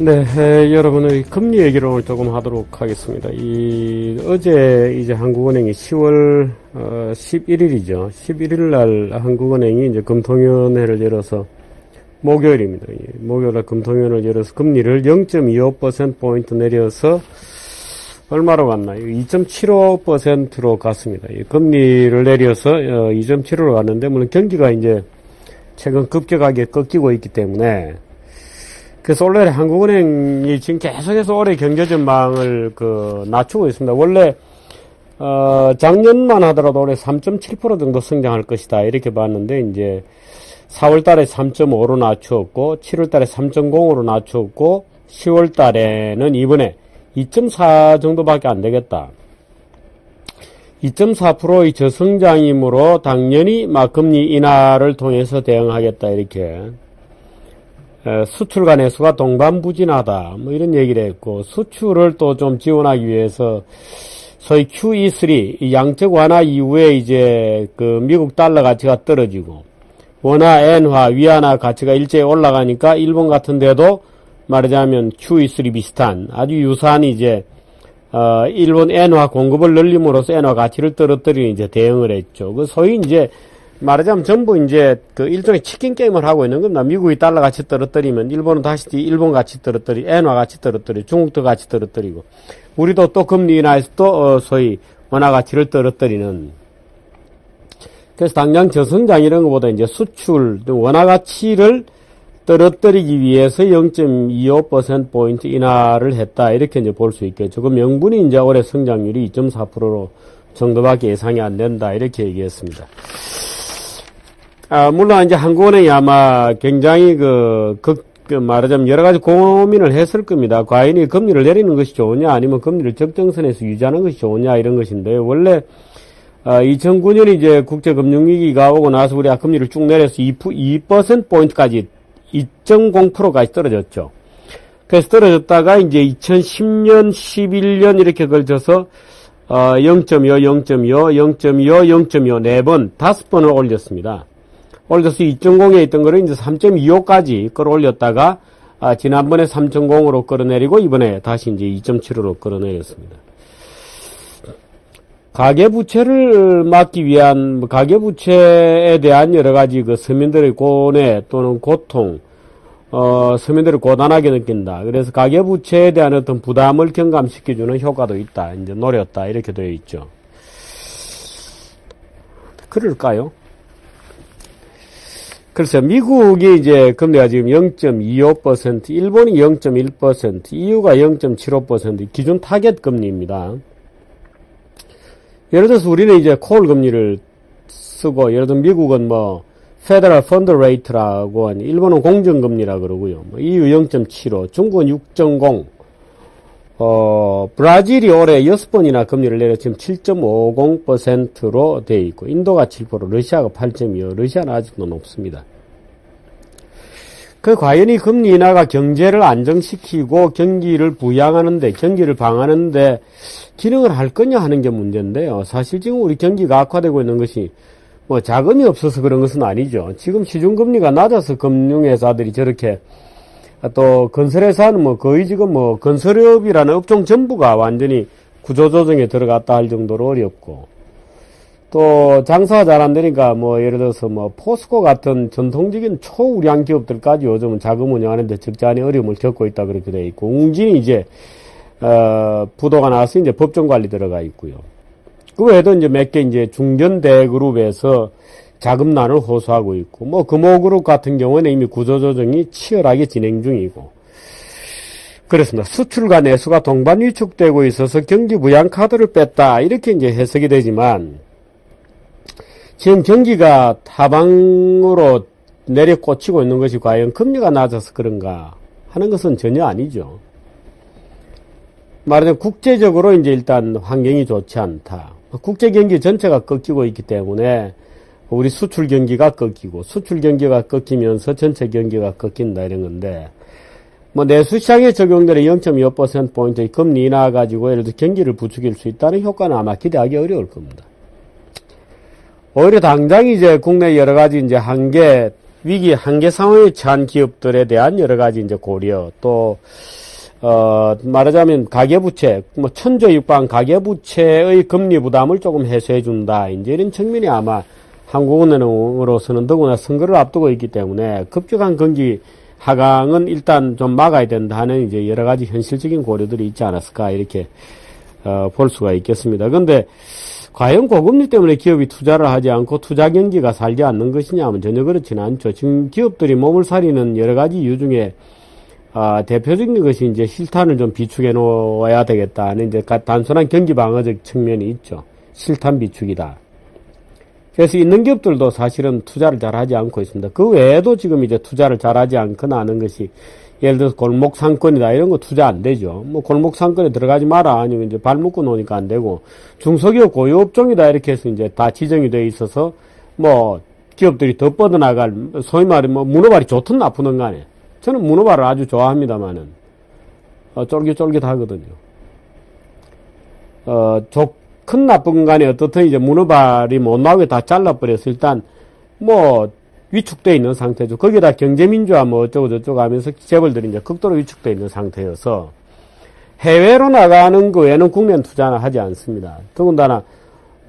네, 여러분의 금리 얘기를 오늘 조금 하도록 하겠습니다. 어제 이제 한국은행이 10월 11일이죠. 11일 날 한국은행이 이제 금통위원회를 열어서 목요일입니다. 목요일날 금통위원회를 열어서 금리를 0.25%포인트 내려서 얼마로 갔나요? 2.75%로 갔습니다. 금리를 내려서 2.75로 갔는데, 물론 경기가 이제 최근 급격하게 꺾이고 있기 때문에, 그래서 원래 한국은행이 지금 계속해서 올해 경제 전망을 낮추고 있습니다. 원래 작년만 하더라도 올해 3.7% 정도 성장할 것이다 이렇게 봤는데, 이제 4월 달에 3.5로 낮추었고 7월 달에 3.0으로 낮추었고 10월 달에는 이번에 2.4 정도밖에 안 되겠다. 2.4%의 저성장이므로 당연히 금리 인하를 통해서 대응하겠다 이렇게. 수출과 내수가 동반부진하다 이런 얘기를 했고, 수출을 또 좀 지원하기 위해서 소위 QE3 양적 완화 이후에 이제 미국 달러 가치가 떨어지고 원화, 엔화, 위안화 가치가 일제히 올라가니까 일본 같은 데도 말하자면 QE3 비슷한 아주 유사한 이제 일본 엔화 공급을 늘림으로써 엔화 가치를 떨어뜨리는 이제 대응을 했죠. 소위 이제 말하자면 전부 이제 일종의 치킨 게임을 하고 있는 겁니다. 미국이 달러 가치 떨어뜨리면 일본은 다시 일본 가치 떨어뜨리고, 엔화 가치 떨어뜨리고, 중국도 가치 떨어뜨리고, 우리도 또 금리 인하해서 또 소위 원화 가치를 떨어뜨리는. 그래서 당장 저성장 이런 것보다 이제 수출, 원화 가치를 떨어뜨리기 위해서 0.25%포인트 인하를 했다. 이렇게 이제 볼 수 있겠죠. 그 명분이 이제 올해 성장률이 2.4% 정도밖에 예상이 안 된다. 이렇게 얘기했습니다. 물론 이제 한국은행이 아마 굉장히 말하자면 여러 가지 고민을 했을 겁니다. 과연 이 금리를 내리는 것이 좋으냐, 아니면 금리를 적정선에서 유지하는 것이 좋으냐, 이런 것인데, 원래, 2009년 이제 국제금융위기가 오고 나서 우리가 금리를 쭉 내려서 2%포인트까지, 2.0%까지 떨어졌죠. 그래서 떨어졌다가 이제 2010년, 11년 이렇게 걸쳐서, 0.25, 0.25, 0.25, 0.25, 4번, 5번을 올렸습니다. 올려서 2.0에 있던 거를 이제 3.25까지 끌어올렸다가, 지난번에 3.0으로 끌어내리고, 이번에 다시 이제 2.75로 끌어내렸습니다. 가계부채를 막기 위한, 가계부채에 대한 여러 가지 서민들의 고뇌 또는 고통, 서민들을 고단하게 느낀다. 그래서 가계부채에 대한 어떤 부담을 경감시켜주는 효과도 있다. 이제 노렸다. 이렇게 되어 있죠. 그럴까요? 글쎄, 미국이 이제 금리가 지금 0.25%, 일본이 0.1%, EU가 0.75% 기준 타겟 금리입니다. 예를 들어서 우리는 이제 콜 금리를 쓰고, 예를 들어 미국은 페더럴 펀드 레이트라고 하니, 일본은 공정금리라 그러고요. EU 0.75, 중국은 6.0, 브라질이 올해 6번이나 금리를 내려 지금 7.50%로 되어 있고, 인도가 7%, 러시아가 8.25%, 러시아는 아직도 높습니다. 과연 이 금리 인하가 경제를 안정시키고 경기를 부양하는데, 경기를 방하는데 기능을 할 거냐 하는 게 문제인데요. 사실 지금 우리 경기가 악화되고 있는 것이 자금이 없어서 그런 것은 아니죠. 지금 시중금리가 낮아서 금융회사들이 저렇게, 또 건설회사는 거의 지금 건설업이라는 업종 전부가 완전히 구조조정에 들어갔다 할 정도로 어렵고, 또 장사가 잘 안 되니까 예를 들어서 포스코 같은 전통적인 초우량 기업들까지 요즘은 자금 운영하는데 적잖이 어려움을 겪고 있다 그렇게 돼 있고, 웅진이 이제 부도가 나서 이제 법정 관리 들어가 있고요. 그 외에도 이제 몇 개 이제 중견대그룹에서 자금난을 호소하고 있고, 금호그룹 같은 경우는 이미 구조조정이 치열하게 진행 중이고, 그렇습니다. 수출과 내수가 동반 위축되고 있어서 경기 부양 카드를 뺐다. 이렇게 이제 해석이 되지만, 지금 경기가 하방으로 내려 꽂히고 있는 것이 과연 금리가 낮아서 그런가 하는 것은 전혀 아니죠. 말하자면 국제적으로 이제 일단 환경이 좋지 않다. 국제 경기 전체가 꺾이고 있기 때문에 우리 수출 경기가 꺾이고, 수출 경기가 꺾이면서 전체 경기가 꺾인다 이런 건데, 내수시장에 적용되는 0.25%포인트의 금리 인하 가지고 예를 들어 경기를 부추길 수 있다는 효과는 아마 기대하기 어려울 겁니다. 오히려 당장 이제 국내 여러 가지 이제 한계 위기 한계 상황에 처한 기업들에 대한 여러 가지 이제 고려, 또, 말하자면 가계부채, 뭐, 천조육방 가계부채의 금리 부담을 조금 해소해준다. 이제 이런 측면이 아마 한국은행으로서는 더구나 선거를 앞두고 있기 때문에 급격한 경기 하강은 일단 좀 막아야 된다는 이제 여러 가지 현실적인 고려들이 있지 않았을까, 이렇게, 볼 수가 있겠습니다. 근데, 과연 고금리 때문에 기업이 투자를 하지 않고 투자 경기가 살지 않는 것이냐 하면 전혀 그렇지는 않죠. 지금 기업들이 몸을 사리는 여러 가지 이유 중에, 대표적인 것이 이제 실탄을 좀 비축해 놓아야 되겠다는 이제 단순한 경기 방어적 측면이 있죠. 실탄 비축이다. 그래서 있는 기업들도 사실은 투자를 잘 하지 않고 있습니다. 그 외에도 지금 이제 투자를 잘 하지 않거나 하는 것이, 예를 들어서 골목 상권이다 이런 거 투자 안 되죠. 뭐 골목 상권에 들어가지 마라 아니면 이제 발 묶고 노니까 안 되고, 중소기업 고유업종이다 이렇게 해서 이제 다 지정이 돼 있어서 뭐 기업들이 더 뻗어나갈, 소위 말해 뭐 문어발이 좋든 나쁘든 간에 저는 문어발을 아주 좋아합니다만은 쫄깃쫄깃하거든요. 큰 나쁜 간에 어떻든 이제 문어발이 못 나오게 다 잘라버려서 일단 뭐 위축되어 있는 상태죠. 거기다 경제민주화 뭐 어쩌고저쩌고 하면서 재벌들이 이제 극도로 위축되어 있는 상태여서 해외로 나가는 그 외에는 국내는 투자는 하지 않습니다. 더군다나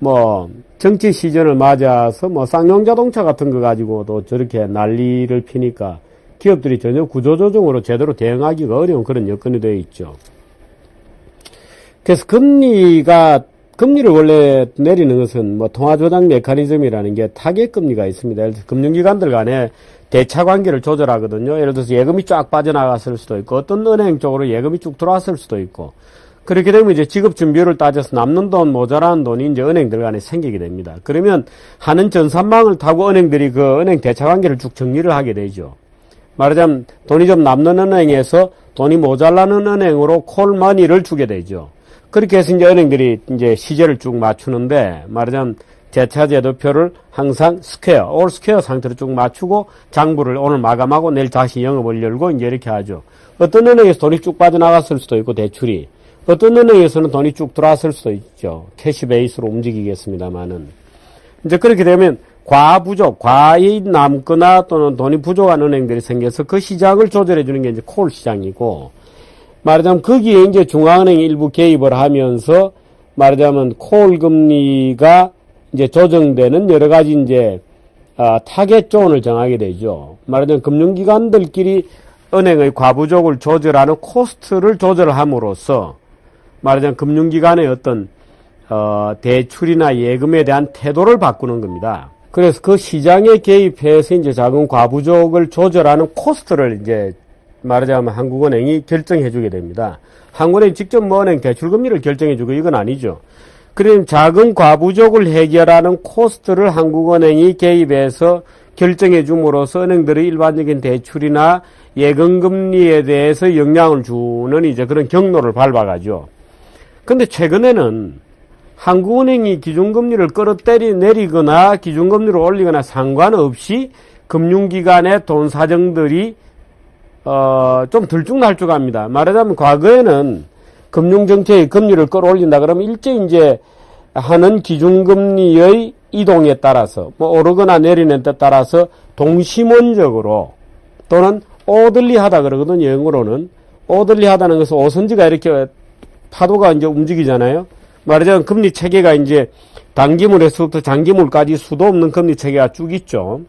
뭐 정치 시즌을 맞아서 뭐 쌍용자동차 같은 거 가지고도 저렇게 난리를 피니까 기업들이 전혀 구조조정으로 제대로 대응하기가 어려운 그런 여건이 되어 있죠. 그래서 금리를 원래 내리는 것은 뭐 통화조작 메커니즘이라는 게 타겟금리가 있습니다. 예를 들어서 금융기관들 간에 대차 관계를 조절하거든요. 예를 들어서 예금이 쫙 빠져나갔을 수도 있고, 어떤 은행 쪽으로 예금이 쭉 들어왔을 수도 있고, 그렇게 되면 이제 지급 준비율을 따져서 남는 돈, 모자라는 돈이 이제 은행들 간에 생기게 됩니다. 그러면 하는 전산망을 타고 은행들이 그 은행 대차 관계를 쭉 정리를 하게 되죠. 말하자면 돈이 좀 남는 은행에서 돈이 모자라는 은행으로 콜머니를 주게 되죠. 그렇게 해서 이제 은행들이 이제 시제를 쭉 맞추는데, 말하자면 대차제도표를 항상 올 스퀘어 상태로 쭉 맞추고 장부를 오늘 마감하고 내일 다시 영업을 열고 이제 이렇게 하죠. 어떤 은행에서 돈이 쭉 빠져나갔을 수도 있고 대출이, 어떤 은행에서는 돈이 쭉 들어왔을 수도 있죠. 캐시 베이스로 움직이겠습니다만은. 이제 그렇게 되면 과이 남거나 또는 돈이 부족한 은행들이 생겨서 그 시장을 조절해 주는 게 이제 콜 시장이고, 말하자면 거기에 이제 중앙은행이 일부 개입을 하면서 말하자면 콜 금리가 이제 조정되는 여러 가지 이제 타겟 존을 정하게 되죠. 말하자면 금융기관들끼리 은행의 과부족을 조절하는 코스트를 조절함으로써 말하자면 금융기관의 어떤 대출이나 예금에 대한 태도를 바꾸는 겁니다. 그래서 그 시장에 개입해서 이제 자금 과부족을 조절하는 코스트를 이제 말하자면 한국은행이 결정해주게 됩니다. 한국은행이 직접 뭐 은행 대출금리를 결정해주고 이건 아니죠. 그럼 자금 과부족을 해결하는 코스트를 한국은행이 개입해서 결정해줌으로써 은행들의 일반적인 대출이나 예금금리에 대해서 영향을 주는 이제 그런 경로를 밟아가죠. 근데 최근에는 한국은행이 기준금리를 내리거나 기준금리를 올리거나 상관없이 금융기관의 돈 사정들이 좀 들쭉날쭉합니다. 말하자면 과거에는 금융정책의 금리를 끌어올린다 그러면 일제히 이제 하는 기준금리의 이동에 따라서 뭐 오르거나 내리는 데 따라서 동시몬적으로 또는 오들리하다 그러거든요. 영어로는 오들리하다는 것은 오선지가 이렇게 파도가 이제 움직이잖아요. 말하자면 금리 체계가 이제 단기물에서부터 장기물까지 수도 없는 금리 체계가 쭉 있죠.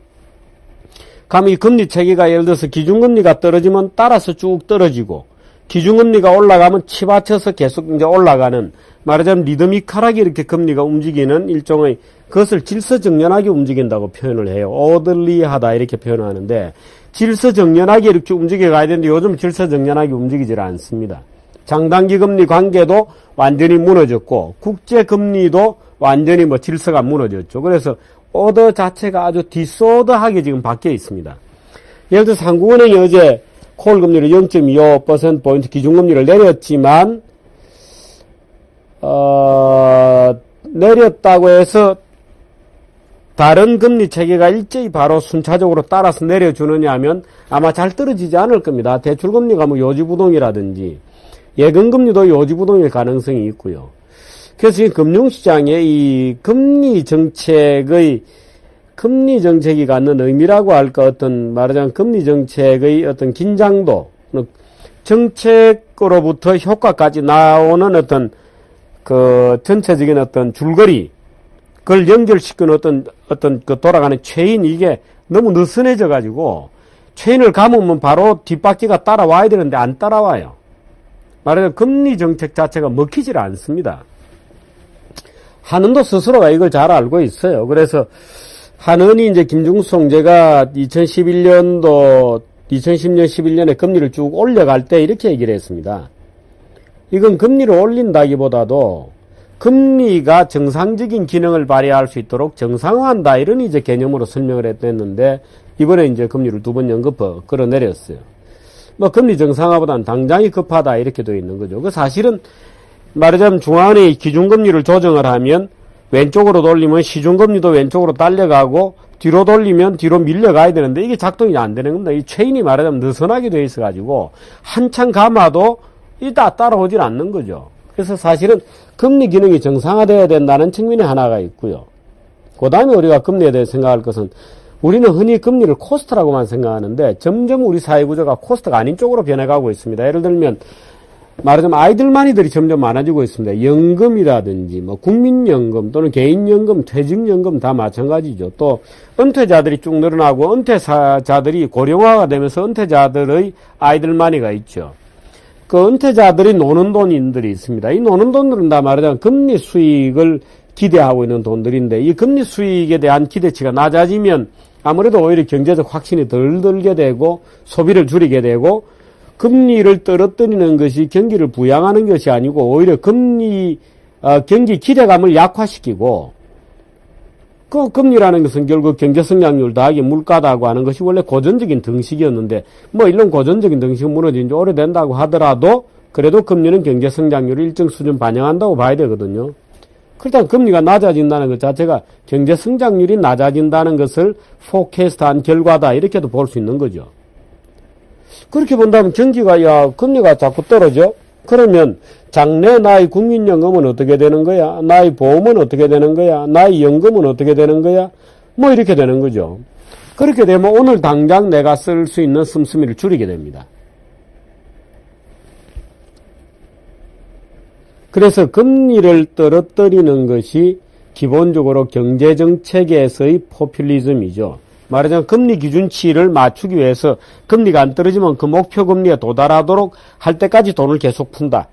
그럼 이 금리 체계가 예를 들어서 기준금리가 떨어지면 따라서 쭉 떨어지고, 기준금리가 올라가면 치받쳐서 계속 이제 올라가는, 말하자면 리드미컬하게 이렇게 금리가 움직이는 일종의, 그것을 질서정연하게 움직인다고 표현을 해요. 오들리하다 이렇게 표현하는데, 질서정연하게 이렇게 움직여 가야 되는데 요즘 질서정연하게 움직이질 않습니다. 장단기 금리 관계도 완전히 무너졌고, 국제금리도 완전히 뭐 질서가 무너졌죠. 그래서 오더 자체가 아주 디스오더하게 지금 바뀌어 있습니다. 예를 들어서 한국은행이 어제 콜 금리를 0.25%포인트 기준금리를 내렸지만, 내렸다고 해서 다른 금리 체계가 일제히 바로 순차적으로 따라서 내려주느냐 하면 아마 잘 떨어지지 않을 겁니다. 대출금리가 뭐 요지부동이라든지 예금금리도 요지부동일 가능성이 있고요. 그래서 이 금융시장의 이 금리 정책의 금리 정책이 갖는 의미라고 할까, 어떤, 말하자면 금리 정책의 어떤 긴장도, 정책으로부터 효과까지 나오는 어떤, 전체적인 어떤 줄거리, 그걸 연결시키는 어떤 그 돌아가는 체인, 이게 너무 느슨해져가지고, 체인을 감으면 바로 뒷바퀴가 따라와야 되는데 안 따라와요. 말하자면 금리 정책 자체가 먹히질 않습니다. 한은도 스스로가 이걸 잘 알고 있어요. 그래서 한은이 이제 김중수 총재가 2010년, 11년에 금리를 쭉 올려갈 때 이렇게 얘기를 했습니다. 이건 금리를 올린다기보다도 금리가 정상적인 기능을 발휘할 수 있도록 정상화한다, 이런 이제 개념으로 설명을 했는데, 이번에 이제 금리를 2번 연급 끌어내렸어요. 뭐 금리 정상화보다는 당장이 급하다, 이렇게 되어 있는 거죠. 그 사실은 말하자면 중앙은행이 기준금리를 조정을 하면 왼쪽으로 돌리면 시중금리도 왼쪽으로 딸려가고, 뒤로 돌리면 뒤로 밀려가야 되는데 이게 작동이 안 되는 겁니다. 이 체인이 말하자면 느슨하게 되어 있어가지고 한참 감아도 이따 따라오질 않는 거죠. 그래서 사실은 금리 기능이 정상화되어야 된다는 측면이 하나가 있고요. 그 다음에 우리가 금리에 대해 생각할 것은, 우리는 흔히 금리를 코스트라고만 생각하는데 점점 우리 사회 구조가 코스트가 아닌 쪽으로 변해가고 있습니다. 예를 들면 말하자면 아이들만이들이 점점 많아지고 있습니다. 연금이라든지 뭐 국민연금 또는 개인연금, 퇴직연금 다 마찬가지죠. 또 은퇴자들이 쭉 늘어나고 은퇴자들이 고령화가 되면서 은퇴자들의 아이들만이가 있죠. 그 은퇴자들이 노는 돈들이 있습니다. 이 노는 돈들은 다 말하자면 금리 수익을 기대하고 있는 돈들인데, 이 금리 수익에 대한 기대치가 낮아지면 아무래도 오히려 경제적 확신이 덜 들게 되고 소비를 줄이게 되고, 금리를 떨어뜨리는 것이 경기를 부양하는 것이 아니고 오히려 경기 기대감을 약화시키고, 그 금리라는 것은 결국 경제성장률 더하기 물가다고 하는 것이 원래 고전적인 등식이었는데, 뭐 이런 고전적인 등식은 무너진 지 오래된다고 하더라도 그래도 금리는 경제성장률을 일정 수준 반영한다고 봐야 되거든요. 그렇다면 금리가 낮아진다는 것 자체가 경제성장률이 낮아진다는 것을 포캐스트한 결과다, 이렇게도 볼 수 있는 거죠. 그렇게 본다면 금리가 자꾸 떨어져? 그러면 장래 나의 국민연금은 어떻게 되는 거야? 나의 보험은 어떻게 되는 거야? 나의 연금은 어떻게 되는 거야? 뭐 이렇게 되는 거죠. 그렇게 되면 오늘 당장 내가 쓸 수 있는 씀씀이를 줄이게 됩니다. 그래서 금리를 떨어뜨리는 것이 기본적으로 경제정책에서의 포퓰리즘이죠. 말하자면 금리 기준치를 맞추기 위해서 금리가 안 떨어지면 그 목표 금리에 도달하도록 할 때까지 돈을 계속 푼다.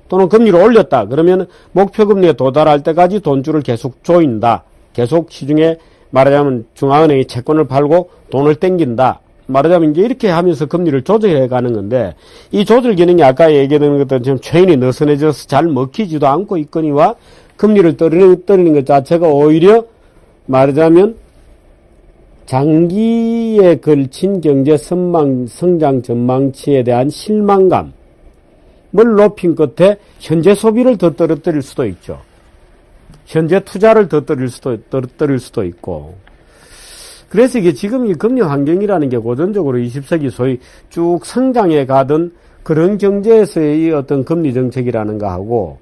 또는 금리를 올렸다. 그러면 목표 금리에 도달할 때까지 돈줄을 계속 조인다. 계속 시중에 말하자면 중앙은행이 채권을 팔고 돈을 땡긴다. 말하자면 이제 이렇게 하면서 금리를 조절해 가는 건데, 이 조절 기능이 아까 얘기하는 것처럼 지금 체인이 느슨해져서 잘 먹히지도 않고 있거니와 금리를 떨어뜨리는 것 자체가 오히려 말하자면 장기에 걸친 경제 성장 전망치에 대한 실망감을 높인 끝에 현재 소비를 더 떨어뜨릴 수도 있죠. 현재 투자를 더 떨어뜨릴 수도 있고. 그래서 이게 지금 이 금리 환경이라는 게 고전적으로 20세기 소위 쭉 성장해 가던 그런 경제에서의 어떤 금리 정책이라는가 하고,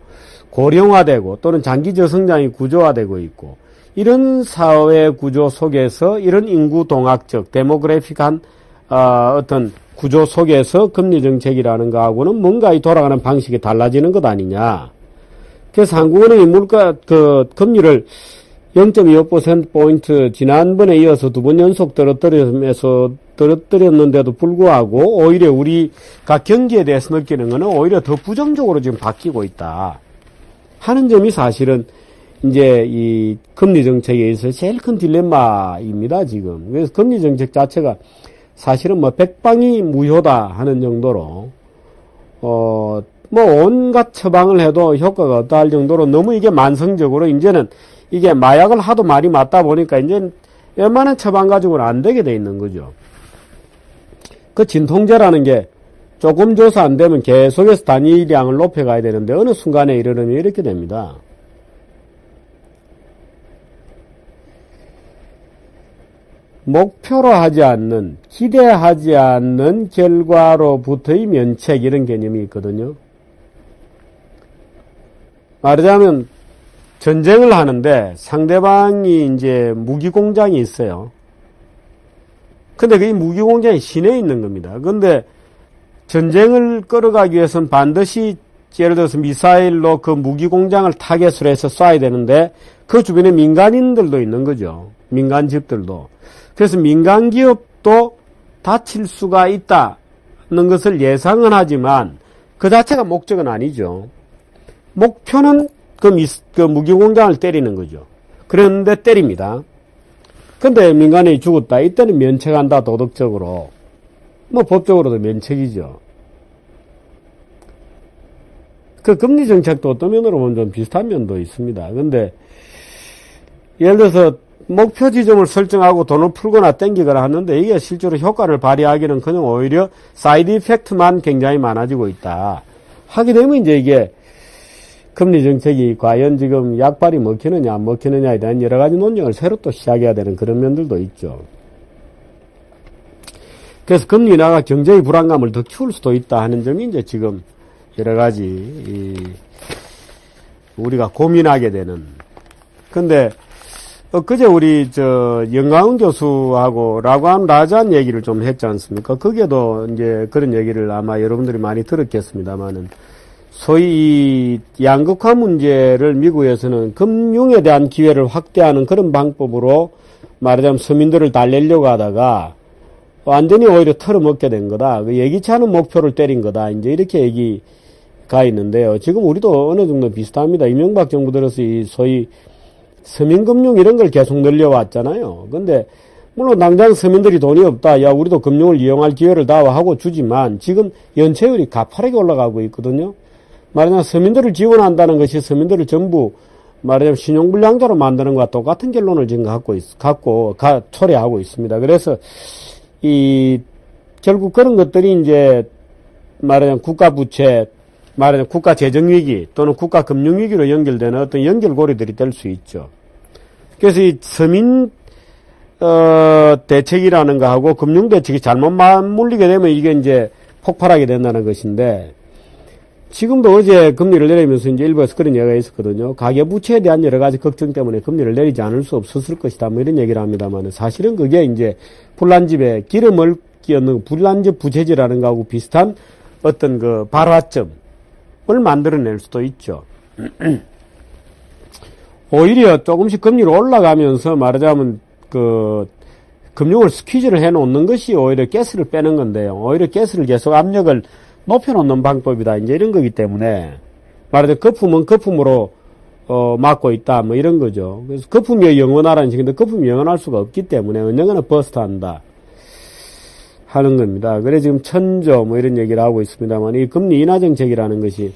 고령화되고 또는 장기 저성장이 구조화되고 있고, 이런 사회 구조 속에서 이런 인구 동학적 데모그래픽한 어떤 구조 속에서 금리 정책이라는 거하고는 뭔가 이 돌아가는 방식이 달라지는 것 아니냐. 그래서 한국은행이 금리를 0.25%포인트 지난번에 이어서 2번 연속 떨어뜨렸는데도 불구하고 오히려 우리가 경기에 대해서 느끼는 것은 오히려 더 부정적으로 지금 바뀌고 있다 하는 점이 사실은 이제 이 금리 정책에 있어서 제일 큰 딜레마입니다, 지금. 그래서 금리 정책 자체가 사실은 뭐 백방이 무효다 하는 정도로 뭐 온갖 처방을 해도 효과가 없다 할 정도로 너무 이게 만성적으로 이제는 이게 마약을 하도 많이 맞다 보니까 이제 웬만한 처방 가지고는 안 되게 돼 있는 거죠. 그 진통제라는 게 조금 줘서 안 되면 계속해서 단위량을 높여가야 되는데 어느 순간에 이르면 이렇게 됩니다. 목표로 하지 않는, 기대하지 않는 결과로부터의 면책, 이런 개념이 있거든요. 말하자면 전쟁을 하는데 상대방이 이제 무기 공장이 있어요. 근데 그 무기 공장이 시내에 있는 겁니다. 근데 전쟁을 끌어가기 위해서는 반드시 예를 들어서 미사일로 그 무기 공장을 타겟으로 해서 쏴야 되는데 그 주변에 민간인들도 있는 거죠. 민간 집들도. 그래서 민간 기업도 다칠 수가 있다는 것을 예상은 하지만 그 자체가 목적은 아니죠. 목표는 그 무기 공장을 때리는 거죠. 그런데 때립니다. 근데 민간인이 죽었다. 이때는 면책한다, 도덕적으로. 뭐 법적으로도 면책이죠. 그 금리 정책도 어떤 면으로 보면 좀 비슷한 면도 있습니다. 근데 예를 들어서 목표 지점을 설정하고 돈을 풀거나 땡기거나 하는데 이게 실제로 효과를 발휘하기는 그냥 오히려 사이드 이펙트만 굉장히 많아지고 있다. 하게 되면 이제 이게 금리 정책이 과연 지금 약발이 먹히느냐 안 먹히느냐에 대한 여러 가지 논쟁을 새로 또 시작해야 되는 그런 면들도 있죠. 그래서 금리 인하가 경제의 불안감을 더 키울 수도 있다 하는 점이 이제 지금 여러 가지 우리가 고민하게 되는. 근데 그제 우리 영광훈 교수하고 라자한 얘기를 좀 했지 않습니까? 거기에도 이제 그런 얘기를 아마 여러분들이 많이 들었겠습니다만은 소위 이 양극화 문제를 미국에서는 금융에 대한 기회를 확대하는 그런 방법으로 말하자면 서민들을 달래려고 하다가 완전히 오히려 털어먹게 된 거다. 그 예기치 않은 목표를 때린 거다. 이제 이렇게 얘기가 있는데요. 지금 우리도 어느 정도 비슷합니다. 이명박 정부 들어서 이 소위 서민금융 이런 걸 계속 늘려왔잖아요. 근데 물론 당장 서민들이 돈이 없다. 야, 우리도 금융을 이용할 기회를 다하고 주지만 지금 연체율이 가파르게 올라가고 있거든요. 말하자면 서민들을 지원한다는 것이 서민들을 전부 말하자면 신용불량자로 만드는 것과 똑같은 결론을 지금 초래하고 있습니다. 그래서 결국 그런 것들이 이제 말하자면 국가 부채, 말하자면 국가 재정 위기 또는 국가 금융 위기로 연결되는 어떤 연결고리들이 될 수 있죠. 그래서 이 서민 대책이라는 거하고 금융 대책이 잘못 맞물리게 되면 이게 이제 폭발하게 된다는 것인데, 지금도 어제 금리를 내리면서 이제 일부에서 그런 얘기가 있었거든요. 가계부채에 대한 여러 가지 걱정 때문에 금리를 내리지 않을 수 없었을 것이다. 뭐 이런 얘기를 합니다만 사실은 그게 이제 불난집에 기름을 끼얹는 불난집 부채질하는 거하고 비슷한 어떤 그 발화점을 만들어낼 수도 있죠. 오히려 조금씩 금리를 올라가면서 말하자면 그 금융을 스퀴즈를 해놓는 것이 오히려 가스를 빼는 건데요. 오히려 가스를 계속 압력을 높여놓는 방법이다. 이제 이런 거기 때문에 말하자면 거품은 거품으로 막고 있다. 뭐 이런 거죠. 그래서 거품이 영원하라는 식인데 거품이 영원할 수가 없기 때문에 언젠가는 버스트한다 하는 겁니다. 그래 지금 천조 뭐 이런 얘기를 하고 있습니다만 이 금리 인하 정책이라는 것이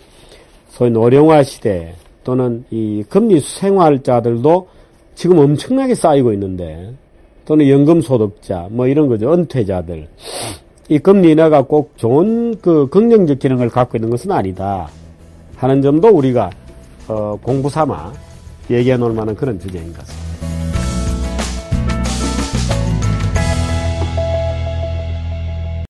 소위 노령화 시대 또는 이 금리 생활자들도 지금 엄청나게 쌓이고 있는데 또는 연금 소득자 뭐 이런 거죠. 은퇴자들. 이 금리 인하가 꼭 좋은 그 긍정적 기능을 갖고 있는 것은 아니다 하는 점도 우리가 공부 삼아 얘기해 놓을 만한 그런 주제인 것 같습니다.